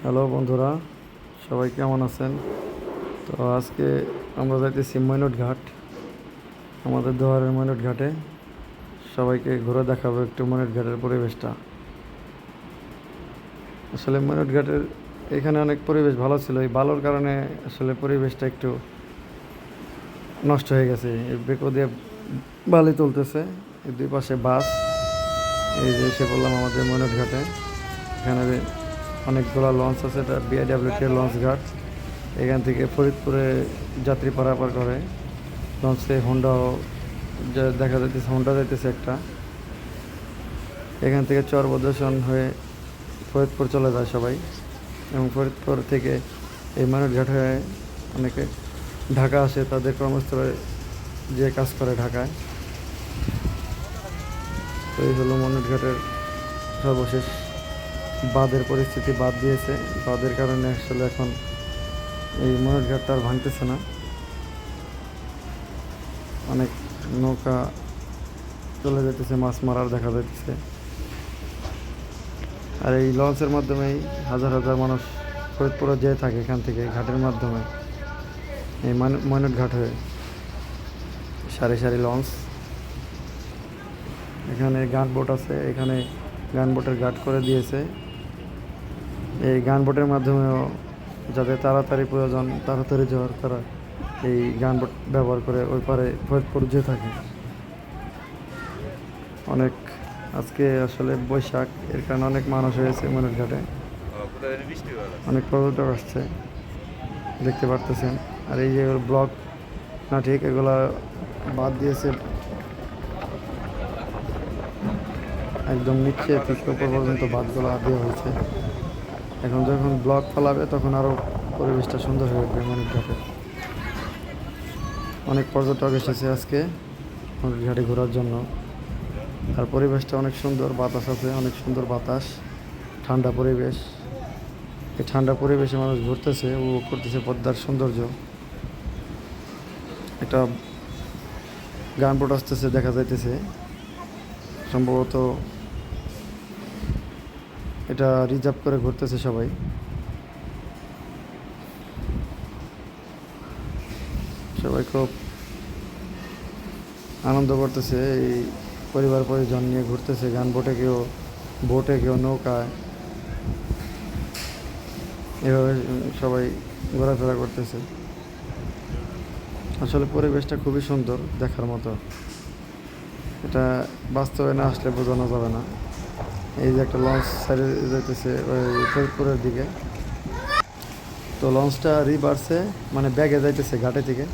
Hello বন্ধুরা, সবাই কেমন আছেন? তো আজকে আমরা যাইতেছি মৈনট ঘাট, আমাদের দোহারের মৈনট ঘাটে। সবাইকে ঘুরে দেখাবো একটু মৈনট ঘাটের পরিবেশটা। আসলে মৈনট ঘাটের এখানে অনেক পরিবেশ ভালো ছিল, এই বালুর কারণে আসলে পরিবেশটা একটু নষ্ট হয়ে গেছে। এই বেকো দিয়ে বালি তুলতেছে, এই দুই পাশে বাস। এই যে এসে বললাম আমাদের মৈনট ঘাটে। এখানে অনেকগুলো লঞ্চ আছে, এটা বিআইডব্লিউটি লঞ্চ ঘাট। এখান থেকে ফরিদপুরে যাত্রী পারাপার করে লঞ্চে। হোন্ডাও যা দেখা যাইতেছে, হোন্ডা যাইতেছে একটা। এখান থেকে চরবদ্রেশন হয়ে ফরিদপুর চলে যায় সবাই, এবং ফরিদপুর থেকে এই মৈনটঘাট হয়ে অনেকে ঢাকা আসে তাদের কর্মস্থলে, যে কাজ করে ঢাকায়। তো এই হলো মৈনটঘাটের সর্বশেষ। বাঁধের পরিস্থিতি, বাদ দিয়েছে, বাঁধের কারণে আসলে এখন এই মৈনটঘাটটা আর ভাঙতেছে না। অনেক নৌকা চলে যেতেছে, মাছ মারার দেখা যাইতেছে। আর এই লঞ্চের মাধ্যমেই হাজার হাজার মানুষ ফরিদপুরে যেয়ে থাকে এখান থেকে, ঘাটের মাধ্যমে। এই মৈনট ঘাট হয়ে সারি সারি লঞ্চ। এখানে গান বোট আছে, এখানে গান বোটের ঘাট করে দিয়েছে। এই গান বোটের মাধ্যমেও যাদের তাড়াতাড়ি প্রয়োজন, তাড়াতাড়ি যাওয়ার, তারা এই গান বোট ব্যবহার করে ওই পারে ফরিদপুর যেয়ে থাকে। অনেক আজকে আসলে বৈশাখ, এর কারণে অনেক মানুষ হয়েছে মৈনট ঘাটে, অনেক পর্যটক আসছে, দেখতে পারতেছেন। আর এই যে ব্লক না, ঠিক এগুলা বাদ দিয়েছে একদম নিচে থেকে উপর পর্যন্ত, বাদগুলো দেওয়া হয়েছে। এখন যখন ব্লক ফেলাবে তখন আরও পরিবেশটা সুন্দর হয়ে উঠবে মৈনট ঘাটে। অনেক পর্যটক এসেছে আজকে মৈনট ঘাটে ঘোরার জন্য। আর পরিবেশটা অনেক সুন্দর, বাতাস আছে, অনেক সুন্দর বাতাস, ঠান্ডা পরিবেশ। এই ঠান্ডা পরিবেশে মানুষ ঘুরতেছে, উপভোগ করতেছে পদ্মার সৌন্দর্য। একটা গান বোট আসতেছে, দেখা যাইতেছে সম্ভবত এটা রিজার্ভ করে ঘুরতেছে সবাই। সবাই খুব আনন্দ করতেছে, এই পরিবার পরিজন নিয়ে ঘুরতেছে। গান বোটে কেউ, বোটে কেউ, নৌকায়, এভাবে সবাই ঘোরাফেরা করতেছে। আসলে পরিবেশটা খুবই সুন্দর, দেখার মতো। এটা বাস্তবে না আসলে বোঝানো যাবে না। এই যে একটা লঞ্চ সাইডে যাইতেছে ওই ফরিদপুরের দিকে। তো লঞ্চটা রিভার্সে, মানে ব্যাগে যাইতেছে ঘাটে থেকে,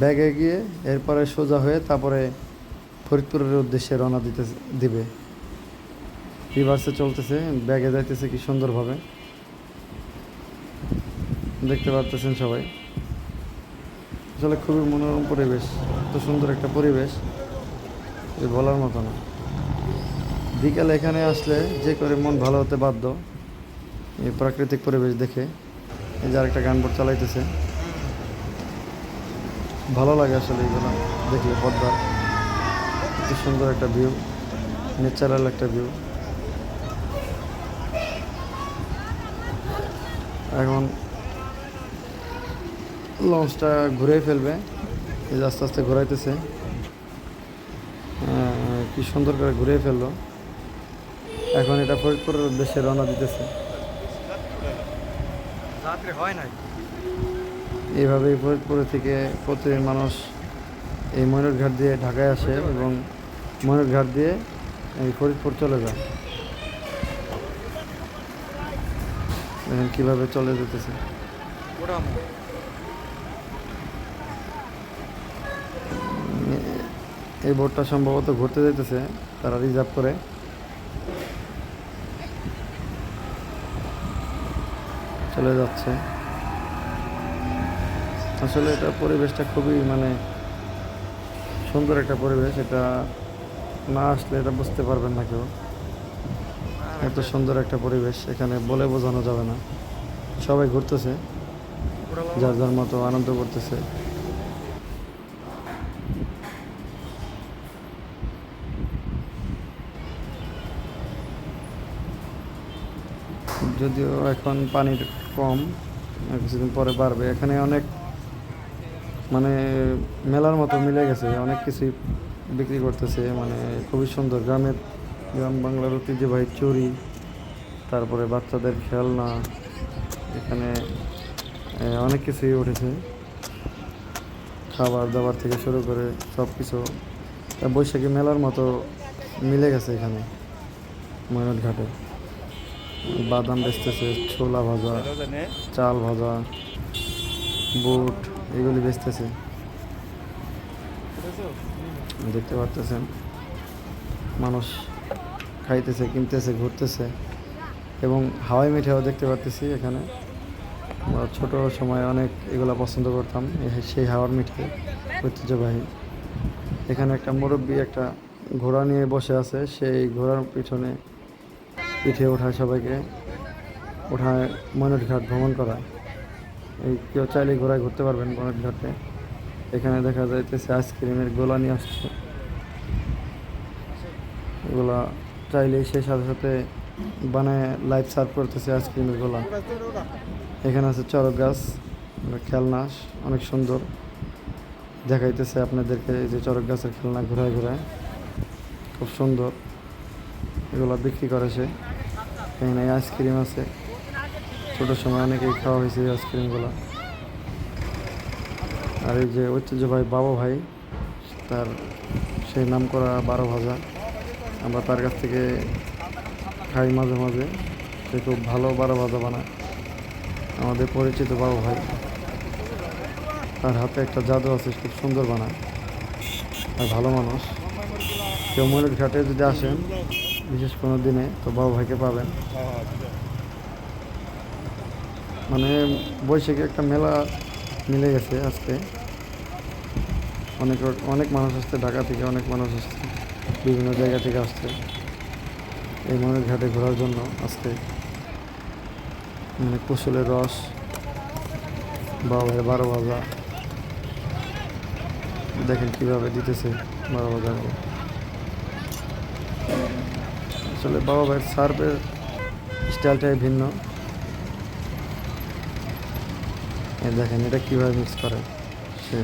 ব্যাগে গিয়ে এরপরে সোজা হয়ে তারপরে ফরিদপুরের উদ্দেশ্যে রওনা দিবে। রিভার্সে চলতেছে, ব্যাগে যাইতেছে কি সুন্দরভাবে, দেখতে পারতেছেন সবাই। আসলে খুবই মনোরম পরিবেশ, এত সুন্দর একটা পরিবেশ যে বলার মতো না। বিকালে এখানে আসলে যে করে মন ভালো হতে বাধ্য, এই প্রাকৃতিক পরিবেশ দেখে। এই যে আরেকটা গান বোট চালাইতেছে, ভালো লাগে আসলে এইগুলো দেখলে। পদ্মার এত সুন্দর একটা ভিউ, ন্যাচারাল একটা ভিউ। এখন লঞ্চটা ঘুরে ফেলবে, এই যে আস্তে আস্তে ঘোরাইতেছে। কি সুন্দর করে ঘুরে ফেললো। এখন এটা ফরিদপুরের উদ্দেশ্যে রওনা দিতেছে। এইভাবেই ফরিদপুর থেকে প্রতিদিন মানুষ এই মৈনট ঘাট দিয়ে ঢাকায় আসে, এবং মৈনট ঘাট দিয়ে এই ফরিদপুর চলে যায়। দেখেন কীভাবে চলে যেতেছে। এই বোটটা সম্ভবত ঘুরতে যেতেছে, তারা রিজার্ভ করে চলে যাচ্ছে। আসলে এটা পরিবেশটা খুবই মানে সুন্দর একটা পরিবেশ। এটা না আসলে এটা বুঝতে পারবেন না কেউ, এত সুন্দর একটা পরিবেশ এখানে বলে বোঝানো যাবে না। সবাই ঘুরতেছে, যার যার মতো আনন্দ করতেছে। যদিও এখন পানির কম, আর কিছুদিন পরে বাড়বে। এখানে অনেক মানে মেলার মতো মিলে গেছে, অনেক কিছুই বিক্রি করতেছে, মানে খুবই সুন্দর। গ্রাম বাংলার ঐতিহ্যবাহী চুড়ি, তারপরে বাচ্চাদের খেলনা, এখানে অনেক কিছুই উঠেছে, খাবার দাবার থেকে শুরু করে সব কিছু বৈশাখী মেলার মতো মিলে গেছে এখানে ময়ূর ঘাটে। বাদাম বেচতেছে, ছোলা ভাজা, চাল ভাজা, বুট, এগুলি বেচতেছে, দেখতে পারতেছেন। মানুষ খাইতেছে, কিনতেছে, ঘুরতেছে, এবং হাওয়াই মিঠাইও দেখতে পারতেছি এখানে। আমরা ছোটো সময় অনেক এগুলো পছন্দ করতাম, সেই হাওয়ার মিঠাই ঐতিহ্যবাহী। এখানে একটা মুরব্বী একটা ঘোড়া নিয়ে বসে আছে, সেই ঘোড়ার পিঠে ওঠায় সবাইকে, ওঠায় ময়ূর ঘাট ভ্রমণ করায়। এই কেউ চাইলে ঘোড়ায় ঘুরতে পারবেন ময়ূর ঘাটে। এখানে দেখা যাইতেছে আইসক্রিমের গোলা নিয়ে আসছে, এগুলা চাইলেই সে সাথে সাথে বানায় লাইভ সার্ভ করতেছে আইসক্রিমের গোলা। এখানে আছে চড়ক গাছ, খেলনা অনেক সুন্দর দেখাইতেছে আপনাদেরকে। এই যে চড়ক গাছের খেলনা ঘোরায় ঘোরায়, খুব সুন্দর, এগুলো বিক্রি করে সে। এখানে আইসক্রিম আছে, ছোটোর সময় অনেকেই খাওয়া হয়েছে এই আইসক্রিমগুলো। আর এই যে ঐতিহ্যবাহী বাবা ভাই, তার সেই নাম করা 12 ভাজা, আমরা তার কাছ থেকে খাই মাঝে মাঝে। সে খুব ভালো 12 ভাজা বানায়, আমাদের পরিচিত বাবা ভাই। তার হাতে একটা জাদু আছে, খুব সুন্দর বানায়, আর ভালো মানুষ। কেউ ময়ূর ঘাটে যদি আসেন বিশেষ কোনো দিনে, তো বাবা ভাইকে পাবেন। মানে বৈশাখী একটা মেলা মিলে গেছে আজকে। অনেক মানুষ আসছে, ঢাকা থেকে অনেক মানুষ আসছে, বিভিন্ন জায়গা থেকে আসছে এই ময়ূর ঘাটে ঘোরার জন্য আজকে। মানে কুশলের রস, বাবা ভাই 12 ভাজা, দেখেন কিভাবে দিতেছে 12 ভাজা। আসলে বাবা ভাইয়ের সার্ভের স্টাইলটাই ভিন্ন। দেখেন এটা কীভাবে মিক্স করে, সে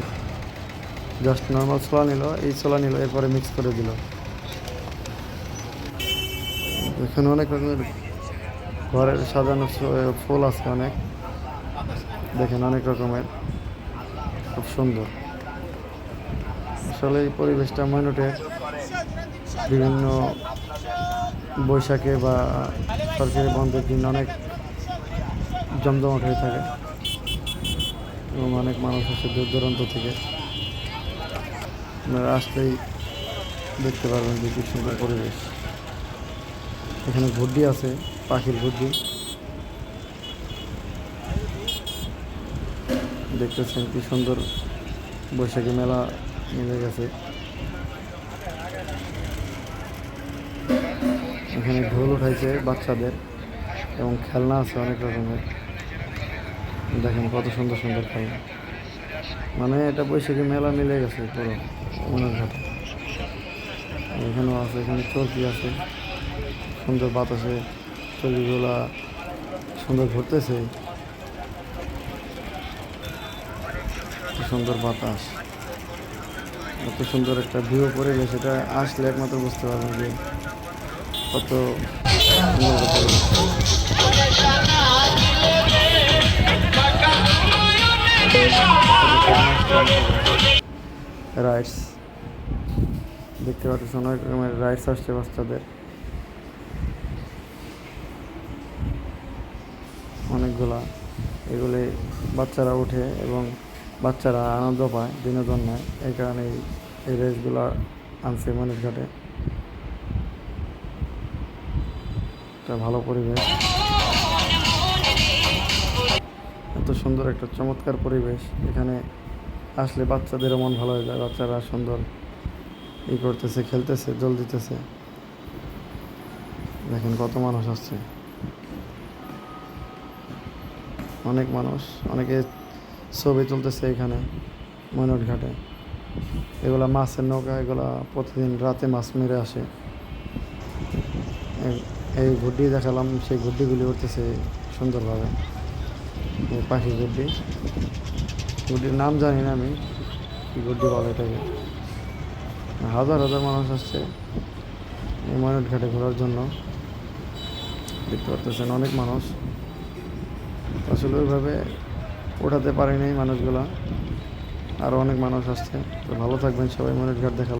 জাস্ট নর্মাল ছোলা নিল, এই ছোলা নিল, এরপরে মিক্স করে দিল। এখানে অনেক রকমের ঘরের সাজানো ফুল আছে অনেক, দেখেন অনেক রকমের, খুব সুন্দর। আসলে এই পরিবেশটা ময়নটের বিভিন্ন বৈশাখে বা সরকারি বন্ধের দিন অনেক জমজমাট হয়ে থাকে, এবং অনেক মানুষ আসে দূর দূরান্ত থেকে। আপনারা আসলেই দেখতে পারবেন যে কি সুন্দর পরিবেশ। এখানে ঘুড্ডি আছে, পাখির ঘুড্ডি, দেখতেছেন কি সুন্দর বৈশাখী মেলা মিলে গেছে। এখানে ঢোল উঠাইছে বাচ্চাদের, এবং খেলনা আছে অনেক রকমের, দেখেন কত সুন্দর সুন্দর খেলনা। মানে এটা বৈশাখী মেলা মিলে গেছে পুরো মনের ঘাটে। এখানেও আছে, এখানে চরকি আছে, সুন্দর বাতাসে চরকিগুলা সুন্দর ঘুরতেছে, সুন্দর বাতাস, এত সুন্দর একটা ভিউ পরিবেশ। এটা আসলে একমাত্র বুঝতে পারবেন যে কত সুন্দর একটা রাইডস দেখতে পাচ্ছেন, অনেক রকমের রাইডস আসছে বাচ্চাদের, অনেকগুলা। এগুলি বাচ্চারা ওঠে এবং বাচ্চারা আনন্দ পায়, বিনোদন নেয়, এই কারণে এই রেসগুলো আনছে ময়ূর ঘাটে। একটা ভালো পরিবেশ, এত সুন্দর একটা চমৎকার পরিবেশ। এখানে আসলে বাচ্চাদেরও মন ভালো হয়ে যায়, বাচ্চারা সুন্দর করতেছে, খেলতেছে, জল দিতেছে। দেখেন কত মানুষ আসছে, অনেক মানুষ, অনেকে ছবি তুলতেছে এখানে ময়ূর ঘাটে। এগুলা মাছের নৌকা, এগুলা প্রতিদিন রাতে মাছ মেরে আসে। এই গুড্ডি দেখালাম, সেই গুড্ডিগুলি উঠতেছে সুন্দরভাবে। এই পাখি গুড্ডি, গুড্ডির নাম জানি না আমি, কি গুড্ডি বলে এটাকে। হাজার হাজার মানুষ আসছে এই ময়ূর ঘাটে ঘোরার জন্য। দেখতে পারতেছেন অনেক মানুষ, আসলে ওইভাবে ওঠাতে পারেনি মানুষগুলা, আরও অনেক মানুষ আসছে। তো ভালো থাকবেন সবাই, ময়ূর ঘাট দেখা।